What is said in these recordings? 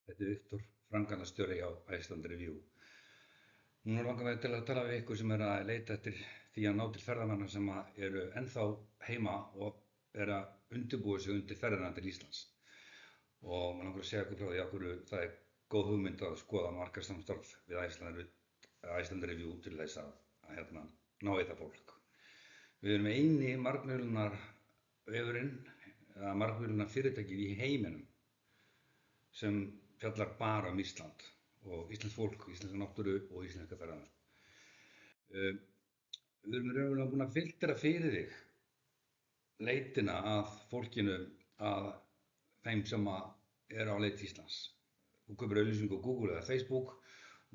Þetta er Viktor, framkvæmdastjóri hjá Iceland Review. Nú langar við til að tala við ykkur sem að leita eftir því að ná til ferðamanna sem eru ennþá heima og að undirbúa sig undir ferðina til Íslands. Og maður langar að segja ykkur frá því að það er góð hugmynd að skoða markaðssamstarf við Iceland Review til þess að ná í það fólk. Við erum eini margmiðlunarvefurinn, eða margmiðlunarfyrirtækið í heiminum sem fjallar bara Ísland og íslenskt fólk, íslenska náttúru og íslenska ferðamennsku. Við erum raunverulega búin að filtera fyrir þig leitina að fólkinu, að þeim sem eru á leið til Íslands. Þú kaupir auglýsingu á Google eða Facebook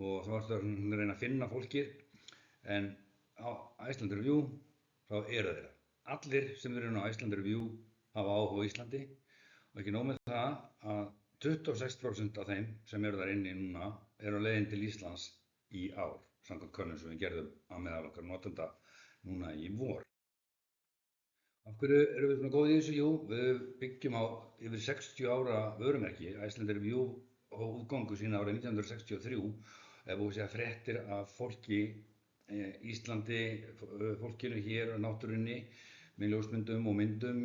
og þá ertu að reyna að finna fólkið, en á Iceland Review þá eru þeirra. Allir sem eru á Iceland Review hafa áhuga á Íslandi og ekki nóg með það að 26% af þeim sem eru þar inni núna eru á leiðin til Íslands í ár, samkvæmt könnun sem við gerðum á meðal okkar notenda núna í vor. Af hverju erum við svona góð í þessu? Jú, við byggjum á yfir 60 ára vörumerki. Iceland Review hóf útgöngu sína árið 1963 ef við segja fréttir af fólki Íslandi, fólkinu hér og náttúrunni, með ljósmyndum og myndum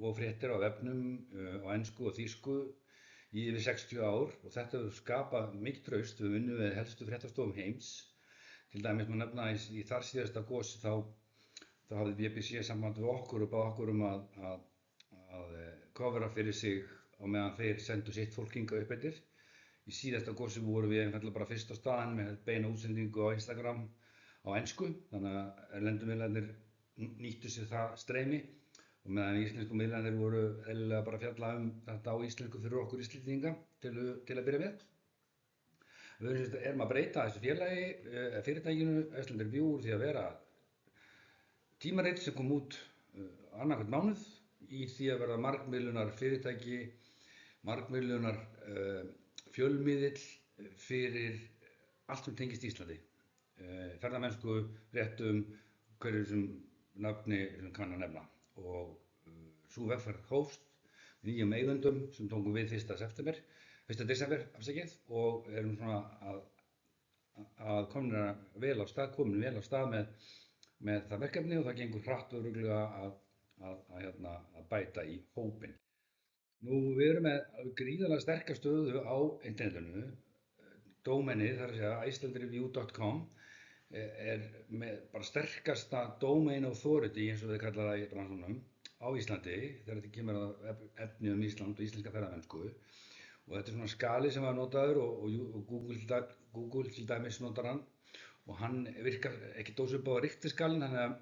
og fréttir á vefnum á ensku og þýsku í yfir 60 ár og þetta hefur skapað mikið traust. Við vinnum við helstu fréttastofum heims. Til dæmis má nefna í þar síðasta gosi þá hafði BBC samband við okkur og bað okkur að covera fyrir sig á meðan þeir sendu sitt fólk hingað upp eftir. Í síðasta gosi vorum við einfaldlega bara fyrst á staðinn með beina útsendingu á Instagram á ensku, þannig að erlendu miðlarnir nýttu sér það streymi og meðan íslensku miðlarnir voru eðlilega bara að fjalla þetta á íslensku fyrir okkur Íslendinga til að byrja með. Við erum að breyta þessu fyrirtækinu Iceland Review úr því að vera tímarit sem kom út annan hvern mánuð í því að vera margmiðlunar fyrirtæki, margmiðlunar fjölmiðill fyrir allt sem tengist Íslandi. Ferðamennsku, fréttum, hverju sem nafni sem kann að nefna. Og sú vegferð hófst með nýjum eigendum sem tókum við 1. desember og erum svona komin vel á stað með það verkefni og það gengur hratt og örugglega að bæta í hópinn. Nú, við erum með gríðarlega sterka stöðu á internetinu. Dómeinið, þar að segja icelandreview.com, er með bara sterkasta domain authority, eins og við kalla það í bransanum, á Íslandi þegar þetta kemur að efni Ísland og íslenska ferðamennsku. Og þetta er svona skali sem var notaður og Google til dæmis notar hann og hann virkar ekki dósupp á Richterskalinn, þannig að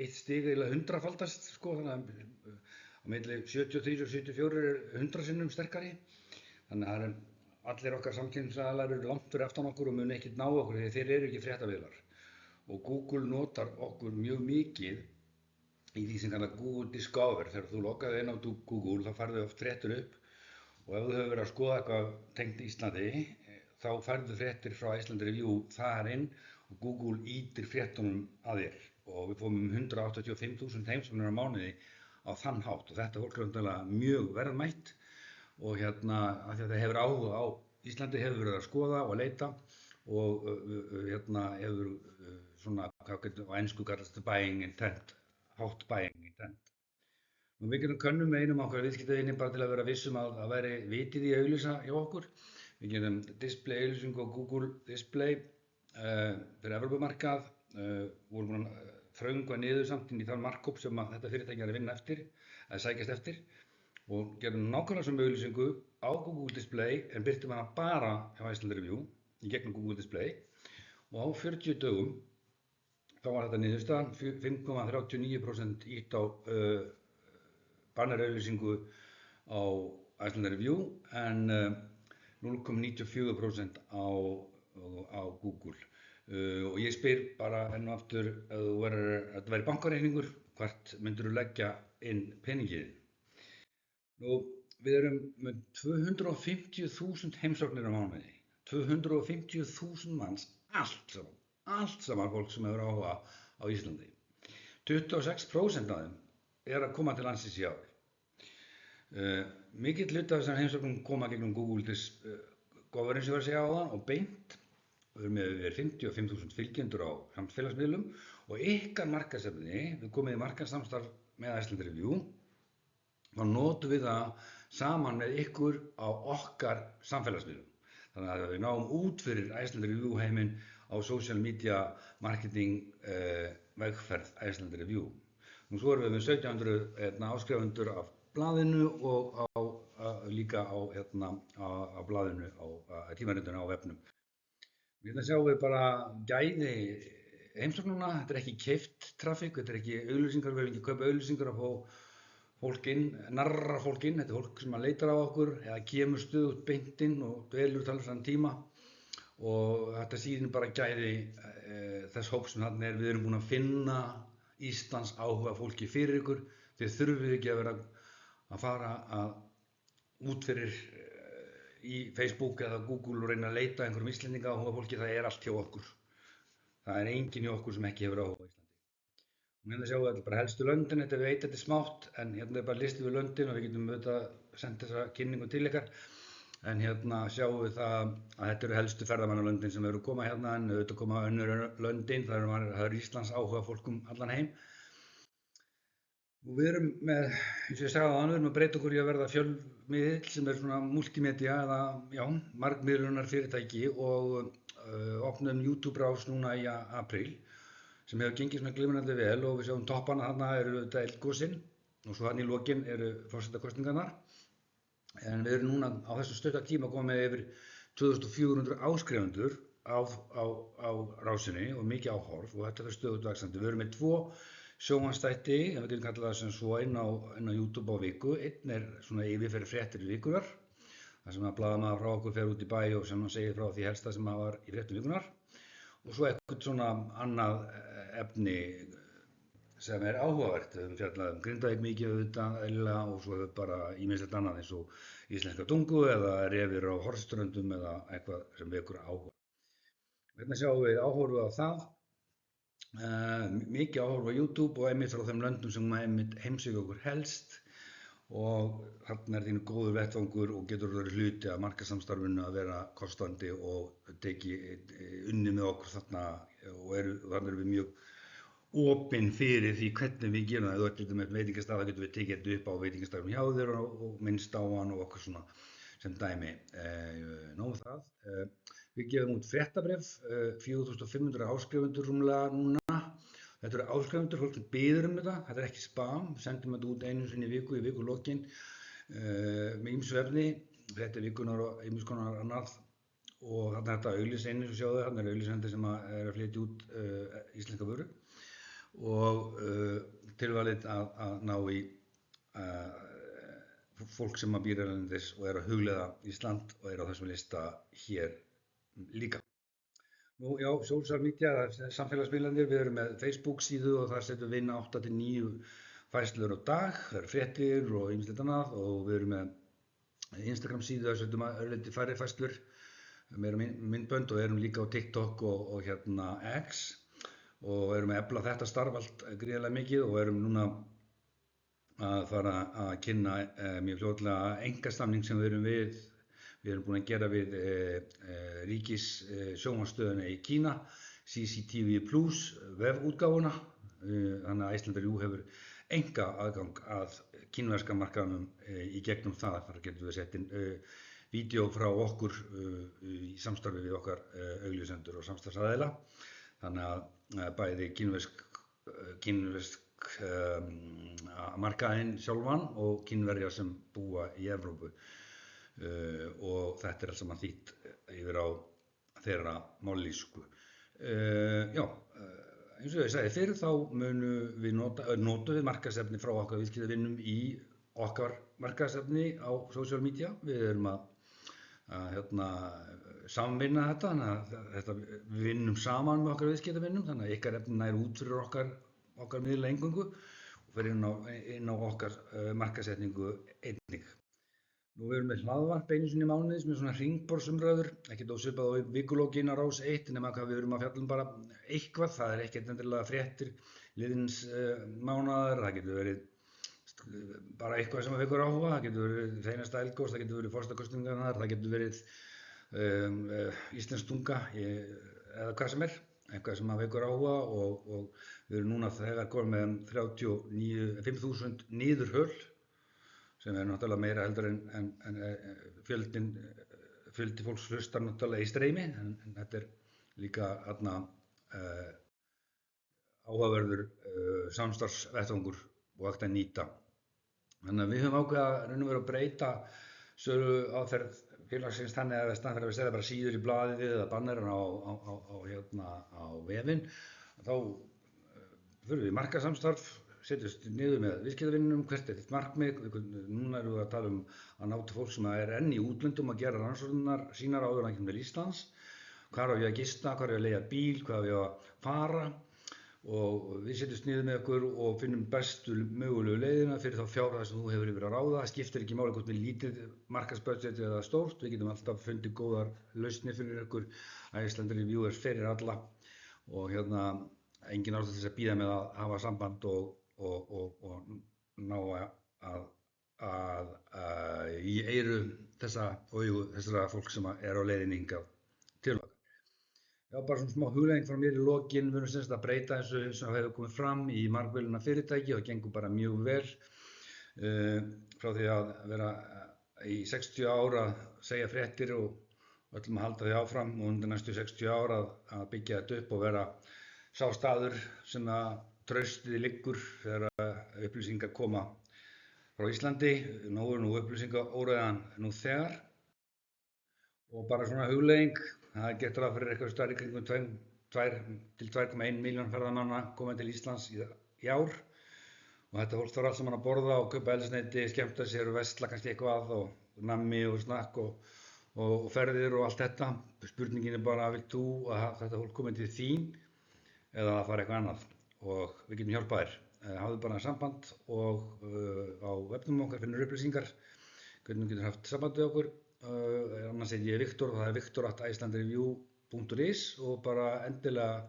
eitt stig eiginlega 100-faldast, þannig að á milli 73 og 74 er 100 sinnum sterkari. Þannig að allir okkar samkeppnisaðilar eru langt fyrir aftan okkur og munu ekkert ná okkur því þeir eru ekki fréttaviðlar. Og Google notar okkur mjög mikið í því sem kallað Google Discover. Þegar þú loggaði inn á Google þá færðu oft fréttir upp og ef þú hefur verið að skoða eitthvað tengt Íslandi þá færðu fréttir frá Iceland Review þar inn og Google ýtir fréttunum að þér. Og við fáum 185.000 heimsóknir á mánuði á þann hátt og þetta fólk er mjög verðmætt. Og af því að það hefur áhuga á Íslandi, hefur verið að skoða og að leita og hefur svona, hvað getur á ensku kallast buying intent, hot buying intent. Nú við gerum könnun með einum okkar viðskiptavini bara til að vera vissum að væri vitið í auglýsa hjá okkur. Við gerum display auglýsingu á Google Display fyrir Evrópumarkað, vorum búin að þröngva niður samt inn í þann markup sem þetta fyrirtæki er að vinna eftir, að sækjast eftir. Og gerum nákvæmlega sem auglýsingu á Google Display en birtum hana bara hjá Iceland Review í gegnum Google Display og á 40 dögum þá var þetta niðurstaðan 5,39% ítt á bannerauglýsingu á Iceland Review en 0,94% á Google. Og ég spyr bara enn og aftur, ef þetta væri bankareikningur, hvert myndirðu leggja inn peningið? Nú, við erum með 250.000 heimsóknir á mánuði, 250.000 manns, allt saman fólk sem hefur áhuga á Íslandi. 26% af þeim að koma til landsins í ár. Mikill hluti af þessum heimsóknum koma gegnum Google Discovery sem ég var að segja á það og beint. Við erum með yfir 55.000 fylgjendur á samfélagsmiðlum og ykkar markaðsefni, við komum í markaðssamstarf með Iceland Review, þá notum við það saman með ykkur á okkar samfélagsmiðlum. Þannig að við náum út fyrir Iceland Review heiminn á social media marketing vegferð Iceland Review. Nú svo erum við með 1700 áskrifundur af blaðinu og líka á blaðinu, á tímaritinu á vefnum. Hérna sjáum við bara gæði heimsóknuna, þetta er ekki keypt traffic, þetta er ekki auglýsingar, við viljum ekki kaupa auglýsingar að fá fólk inn, narra fólk inn, þetta er fólk sem leitar á okkur eða kemur stöðugt beint inn og dvelur talsverðan tíma og þetta sýnir bara gæði þess hóps sem þarna er, við erum búin að finna Íslands áhuga fólki fyrir ykkur, þið þurfið ekki að vera að fara út fyrir í Facebook eða Google og reyna að leita einhverjum Íslendinga áhuga fólki, það er allt hjá okkur. Það er enginn hjá okkur sem ekki hefur áhuga á Íslandi. Og hérna sjáum við þetta bara helstu löndin, þetta við þetta er smátt, en hérna er bara listi við löndin og við getum auðvitað sendt þessa kynningu til ykkar. En hérna sjáum við það að þetta eru helstu ferðamannalöndin sem eru að koma hérna, en auðvitað koma önnur löndin, það er Íslands áhuga fólkum allan heim. Og við erum með, eins og ég sagði áðan, við erum að breyta okkur í að verða fjölmiðill sem er svona multimedia eða margmiðlunar fyrirtæki og opnum YouTube-rás núna í apríl sem hefur gengið svona glimrandi vel og við sjáum toppana þarna eru þetta eldgosin og svo þarna í lokin eru forsetakosningarnar. En við erum núna á þessu stutta tíma komið með yfir 2400 áskrifendur á rásinni og mikið áhorf og þetta er stöðugt vaxandi. Við erum með 2 sjónvarpsþætti, ef við getum kallað það sem svo inn á YouTube á viku. Einn er svona yfirferð fréttir vikunar, þar sem blaðamaður frá okkur fer út í bæ og sem hann segir frá því helsta sem var í fréttum vikunar. Og svo eitthvað svona annað efni sem er áhugavert. Við höfum fjallað Grindavík mikið auðvitað eðlilega og svo hefur bara ýmislegt annað eins og íslenska tungu eða refir á Hornströndum eða eitthvað sem vekur áhuga. Hérna sjáum við áhorfið á það. Mikið áhorf á YouTube og einmitt frá þeim löndum sem einmitt heimsækja okkur helst og þarna er þínu góður vettvangur og getur verið hluti af markaðssamstarfinu að vera kostandi og unnið með okkur þarna og þarna erum við mjög opin fyrir því hvernig við gerum það. Ef þú ert með veitingastað, þá getum við tekið þetta upp á veitingastafnum hjá þér og minnst á hann og okkur svona sem dæmi. Nóg það. Við gefum út fréttabréf, 4500 áskrifendur rúmlega núna. Þetta eru áskrifendur, fólk sem biður þetta er ekki spam, við sendum þetta út einu sinni í vikulokin með ýmsu efni, fréttir vikunar og ýmis konar annað og þarna er þetta auglýseinni sem sjáðu, þarna er auglýsendi sem er að flytja út íslenska vöru og tilvalið að ná í fólk sem býr erlendis og er að hugleiða Ísland og er á þessum lista hér líka. Nú já, social media, samfélagsmiðlarnir, við erum með Facebook síðu og þar setjum við inn 8 til 9 færslur á dag, það eru fréttir og ýmislegt annað og við erum með Instagram síðu, þar setjum við örlítið færri færslur, meira myndbönd og erum líka á TikTok og X og erum að efla þetta starf allt gríðarlega mikið og erum núna að fara að kynna mjög fljótlega einkasamning sem við erum búin að gera við ríkissjónvarpsstöðina í Kína, CCTV Plus vefútgáfuna, þannig að Iceland Review hefur enga aðgang að kínverska markaðnum í gegnum það, þar getum við sett inn vídeo frá okkur í samstarfi við okkar auglýsendur og samstarfsaðila, þannig að bæði kínversk markaðinn sjálfan og Kínverjar sem búa í Evrópu. Og þetta er allt saman þýtt yfir á þeirra mállýsku. Já, eins og ég sagði fyrr þá notum við markaðsefni frá okkar viðskiptavinum í okkar markaðsefni á social media. Við erum að samvinna þetta, þannig að við vinnum saman með okkar viðskiptavinum, þannig að ykkar efni nær út fyrir okkar miðla eingöngu og fer inn á okkar markaðssetningu einnig. Nú við erum með hlaðvarp einu sinni í mánuði sem er svona hringborðsumræður, ekkert ósvipað á vikulokin á Rás 1 nema hvað við erum að fjalla bara eitthvað, það er ekkert endilega fréttir liðins mánaðar, það getur verið bara eitthvað sem vekur áhuga, það getur verið hreinasta eldgos, það getur verið forsetakosningarnar, það getur verið íslensk tunga eða hvað sem eitthvað sem vekur áhuga og við erum núna þegar komin með 5.000 niðurhöl sem náttúrulega meira heldur en fjöldi fólks hlustar náttúrulega í streymi en þetta líka áhugaverður samstarfsvettvangur og hægt að nýta. Þannig að við höfum ákveðið að breyta sölu áferð félagsins þannig að staðan fyrir að við setja bara síður í blaðið eða bannerinn á vefinn, þá förum við í markaðssamstarf, setjumst niður með viðskiptavinum, hvert þitt markmið. Núna erum við að tala að ná til fólk sem er enn í útlöndum að gera rannsóknirnar sínar áður en hann kemur til Íslands. Hvar á ég að gista, hvar á ég að leigja bíl, hvað á ég að fara og við setjumst niður með okkur og finnum bestu mögulegu leiðina fyrir þá fjárhæð sem þú hefur yfir að ráða. Það skiptir ekki máli hvort með lítið markaðsbudget eða stórt, við getum alltaf fundið góðar lausnir fyrir ykkur. Iceland Review fyrir alla og engin ástæða til þess að bíða með að hafa samband og ná að í eyru þessara fólk sem er á leiðinni hingað til okkar. Já, bara svona smá hugleiðing frá mér í lokin. Við erum semst að breyta þessu sem hefur komið fram í margmiðluna fyrirtæki og það gengur bara mjög vel. Frá því að vera í 60 ár að segja fréttir og öllum að halda því áfram og undir næstu 60 ár að byggja þetta upp og vera sá staður sem að traustið liggur þegar upplýsingar koma frá Íslandi. Nú er upplýsingaóreiðan nú þegar og bara svona hugleiðing. Það er gert ráð fyrir eitthvað stærri kringum 2 til 2,1 milljón ferðamanna komið til Íslands í ár og þetta fólk þarf allt saman að borða og kaupa eldsneyti, skemmta sér og versla kannski eitthvað og nammi og snakk og ferðir og allt þetta. Spurningin er bara, vilt þú að þetta fólk komið til þín eða að fara eitthvað annað og við getum hjálpað þér. Hafðu bara samband og á vefnum okkar finnur upplýsingar hvernig þú getur haft samband við okkur. Annars ég Viktor og það er viktor@icelandreview.is og bara endilega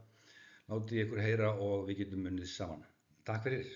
látið ykkur heyra og við getum unnið saman. Takk fyrir.